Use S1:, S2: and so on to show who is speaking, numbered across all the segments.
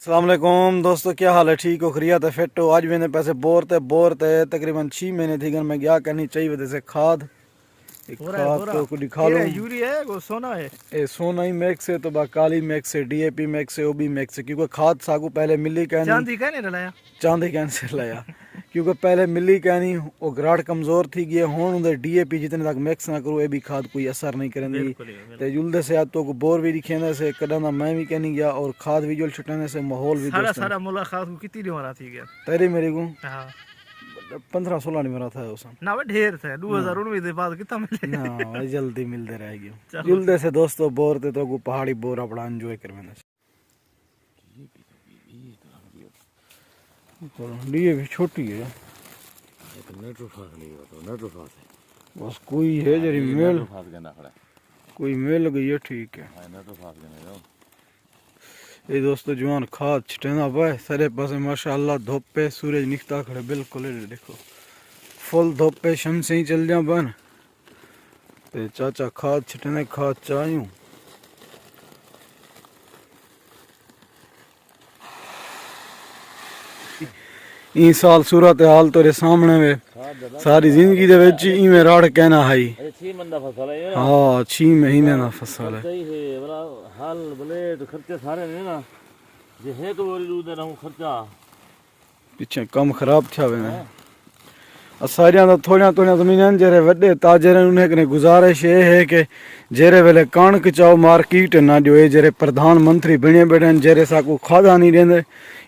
S1: अस्सलाम वालेकुम दोस्तों, क्या हाल है? ठीक हो? खैरियत है? फिट हो? आज मैंने पैसे बोरते तकरीबन 6 महीने थी। मैं गया करनी चाहिए वजह से खाद तो कुछ दिखा लो।
S2: यूरिया है वो सोना है
S1: ए सोना ही मैक्स है तो बा काली मैक्स है, डीएपी मैक्स है, ओबी मैक्स है। क्योंकि खाद सागू पहले मिली कहनी
S2: चांदी का नहीं डलाया
S1: चांदी कैंसिल लाया क्योंकि पहले मिली कहनी वो ग्राड़ कमजोर थी गई हुन उधर डीएपी जितने तक मैक्स ना करो ये भी खाद कोई असर नहीं करेंगी। ते जुल्दे से आज तो को बोर भी दिखेने से कदा मैं भी कहनी गया और खाद विजुअल छुटाने से माहौल भी
S2: सारा मुलाकात को कितनी दिन थी गया
S1: तेरी मेरे को
S2: हां
S1: 15-16 नहीं मेरा था उस
S2: ना ढेर थे 2019 के बाद कितना मिले
S1: ना भाई जल्दी मिलते रहेगी जुल्दे से दोस्तों बोर थे तो को पहाड़ी बोर अपना एंजॉय करवेना लिए भी छोटी है बस कोई है जरी मेल कोई मेल गई है ठीक है। ये दोस्तों जवान खाद छिटेना पाए सारे पासे माशाअल्लाह धूप पे सूरज निकता खड़े बिल्कुल देखो फुल धूप पे शम्स ही चल जा बन ते चाचा खाद छिटने खाद चाहूं ई साल सूरत हाल तेरे सामने वे सारी जिंदगी दे विच इवें राड़ कहना है। हां 6 महीने ना फसल है
S3: हाल भले तो खर्चे सारे ने ना जे है तो बोली दूध ना खर्चा
S1: पीछे कम खराब था वे सारिया दा थोड़ा जमीन जेरे वड्डे ताजर उन्हें कने गुजारिश ये है कि जेरे वेले कणक चाओ मार्केट ना दियो जेरे प्रधानमंत्री बने बैठे जेरे साकू खादा नहीं देंदे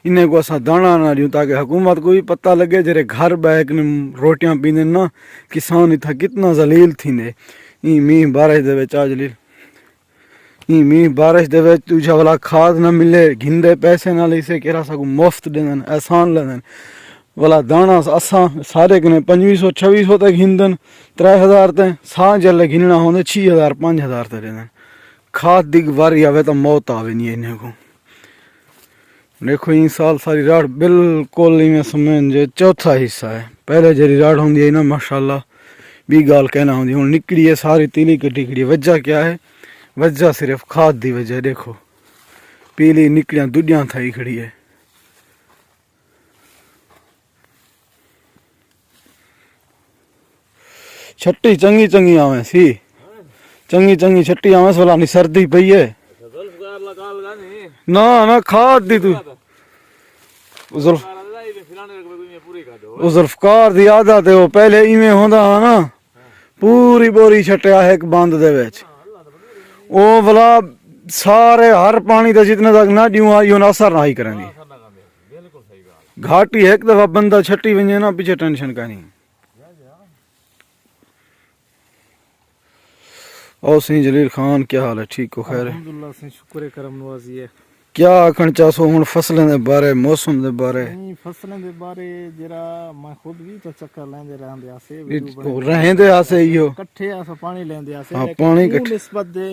S1: इन्हें को असा दाना ना दियो ताकि हुकूमत को भी पता लगे जेरे घर बैग ने रोटियां पीने ना किसान इथा कितना जलील थींदे ई मीह बारिश दे विच जलील ई मीह बारिश दे विच तुझा वाला खाद ना मिले घिंदे पैसे ना इसे केरा साकू मुफ्त देंदन एहसान लेंदन वाला दाना असा सारे कने 2500-2600 तक हिंदन 3000 ते सा जल घिनना होंदे 6000-5000 ते देंदन खाद दिग वारी आवे तो मौत आवे नहीं इन्हें को देखो ई साल सारी राड़ बिल्कुल ही में समझ जे चौथा हिस्सा है पहले जरी राड़ होंदी है ना माशाअल्लाह भी गाल कहना होंदी हुन निकली है सारी तीली कटी खड़ी वजह क्या है वजह सिर्फ खाद दी वजह देखो पीली निकलियां दुडियां थाई खड़ी है छट्टी चंगी आवे सी चंगी छट्टी आवे सोला नहीं सर्दी पई है ना ना खाद दी तू जुल्फकार दी आदत है वो पहले इवें होंदा ना पूरी बोरी छट्टिया एक बंद दे विच ओ भला सारे हर पानी दा जितने तक ना दियो आयो ना असर नहीं करेंदी घाटी एक दफा बंदा छट्टी वने ना पीछे टेंशन का नहीं। और सिंह जलील खान क्या हाल है? ठीक हो? खैर
S2: अल्हम्दुलिल्लाह से शुक्र करम नवाजी है।
S1: क्या आखण चासो हुन फसलें दे बारे मौसम दे बारे
S2: नहीं फसलें दे बारे जरा मैं खुद भी तो चक्कर लेंदे रहंदे आसे
S1: रहंदे आसे यो
S2: इकट्ठे आसे पानी लेंदे आसे
S1: हां पानी
S2: इकट्ठे निस्बत दे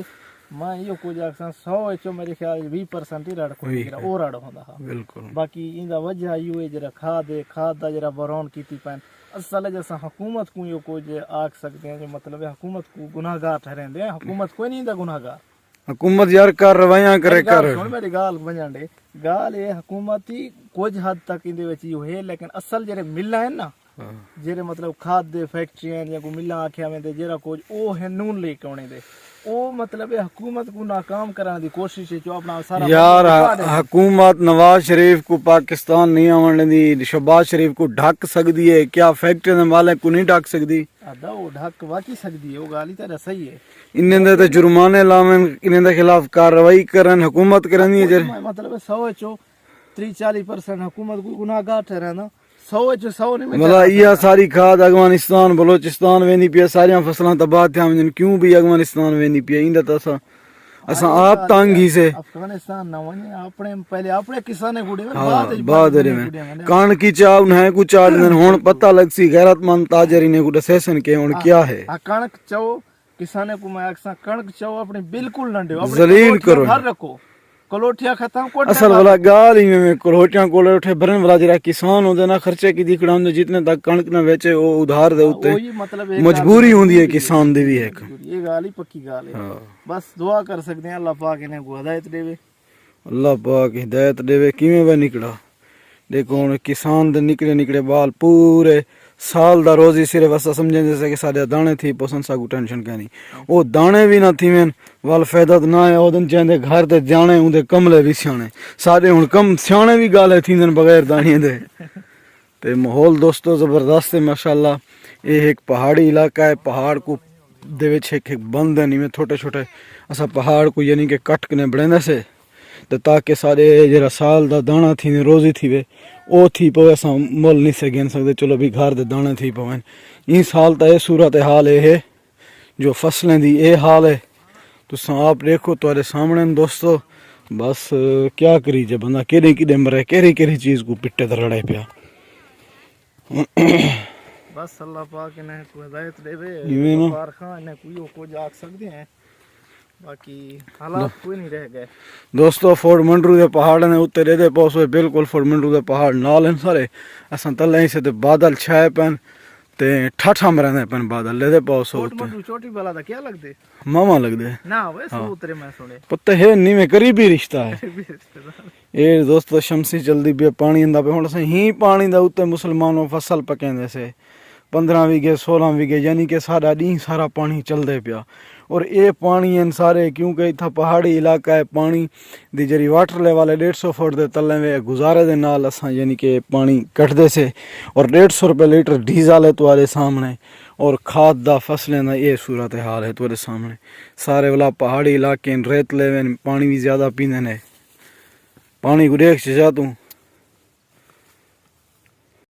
S2: मैं यो कुछ आखसा 100 चो मेरे ख्याल 20% ही रड़ कोई और रड़ होंदा हां बिल्कुल बाकी इंदा वजह यो है जरा खाद दा जरा बरौन कीती पैन असल जैसा हुकूमत को यो कुछ आख सकते हैं जो मतलब है हुकूमत को गुनाहगार ठहरेंदे हैं हुकूमत कोई नहीं दा गुनाहगार हुकूमत
S1: यार कार्रवाइयां करे कर
S2: मेरी गाल बजांडे गाल ये हुकूमत ही कुछ हद तक इंदे विच यो है लेकिन असल जेरे मिला है ना जेरे मतलब खाद दे फैक्ट्रियां या को मिला आख्या में दे जेरा कुछ ओ है नून लेके आने दे ओ मतलब है हुकूमत को नाकाम कराने की कोशिश है जो अपना सारा
S1: यार हुकूमत नवाज शरीफ को पाकिस्तान नहीं आने दी शहबाज शरीफ को ढक सकती है क्या फैक्ट्री दे मालिक को नहीं ढक सकती
S2: अदा वो ढक वाकी सकती है वो गाली तरह सही है
S1: इन्हें दे जुर्माने लावन इन्हें दे खिलाफ कार्रवाई करन हुकूमत करनी है जरे
S2: मतलब 100 चो 30-40% हुकूमत को गुनाहगार ठहराना 100 नहीं
S1: मतलब ये सारी खाद अफगानिस्तान बलोचिस्तान वेनी पिया सारियां फसलां तबाह थी आवन क्यों भी अफगानिस्तान वेनी पिया इंदा तो असा आप तंगी से
S2: अफगानिस्तान ना वने अपने पहले अपने किसाने गुडे
S1: बाद में कान की चाव न है कुछ चार दिन हुन पता लगसी गैरतमंद ताजरी ने गुड सेशन के हुन क्या है
S2: कणक चो किसाने को मैं अक्सा कणक चो अपने बिल्कुल न दे
S1: जलील करो
S2: हर रखो कलोटिया खत्म को
S1: असल वाला गाल ही में कलोटिया कोले उठे भरन वाला जरा किसान होंदे ना खर्चे की दिखड़ा होंदे जितने तक कणक ना बेचे वो उधार दे उते मजबूरी होंदी है किसान दी भी एक
S2: ये गाल ही पक्की गाल है बस दुआ कर सकते हैं अल्लाह पाक इन्हें को हिदायत देवे
S1: अल्लाह पाक हिदायत देवे किवें वे निकला। देखो हुण किसान दे निकले निकले बाल पूरे साल दा रोजी सिर्फ असां समझें जैसे कि साडे दाने थी पोसन सागू टेंशन कहनी ओ दाने भी ना थीवें वाल फायदा तो ना है ओदन चेंदे घर ते जाने उंदे कमले भी सियाणे साडे हुण कम सियाणे भी गाले थींदे बगैर दाने दे। ते माहौल दोस्तों ज़बरदस्त है माशाल्लाह। ये एक पहाड़ी इलाका है, पहाड़ को दे विच एक बंद है में छोटे छोटे असां पहाड़ को यानी कि कट के बणेंदे से तो ताकि सारे जरा साल दा दाना थी रोजी थी वे ओ थी पवे असां मुल नहीं से गिन सकते। चलो भी घर दे दाने थी पवन ई साल तो ये सूरत हाल है जो फसलें दी ये हाल है। तुसां आप देखो तुम्हारे सामने दोस्तों। बस क्या करी जे बंदा केड़े किड़े मरे केड़ी केड़ी चीज़ को पिट्टे ते रड़े पिया।
S2: बस अल्लाह पाक इन्हें को हिदायत देवे
S1: जिवें ना
S2: पार खां इन्हें कोई को जाग सकते हैं बाकी हालात कोई नहीं रह गए
S1: दोस्तों। फोर्ट मंडरू के पहाड़ ने उत्ते रेदे पौसो बिल्कुल फोर्ट मंडरू के पहाड़ नाल हैं सारे असां तले से ते बादल छाए पन ते ठाठा मरंदे पन बादल लेदे पौसो
S2: कोट
S1: उत्ते
S2: मंडू चोटी वाला दा क्या लगदे
S1: मामा लगदे
S2: ना वे सूत्रे मैं सुने
S1: पत्ते है नी में करीबी रिश्ता है। ये दोस्तों शमसी जल्दी भी पानी इंदा पे हुण असां ही पानी दा उत्ते मुसलमानों फसल पकेंदे से 15 वीघे 16 वीघे यानी कि सारा डी सारा पानी चलदे पिया। और ये पानी हैं सारे क्योंकि इतना पहाड़ी इलाका है पानी दी जरी वाटर लेवल है 150 फुट दे तले में गुजारे दे नाल असां यानी कि पानी कटदे से और 150 रुपये लीटर डीजल है तुम्हारे सामने और खाद दा फसलें दा ये सूरत हाल है तुम्हारे सामने। सारे वाला पहाड़ी इलाके रेत लेवे पानी भी ज़्यादा पींदे ने पानी को देख जा तू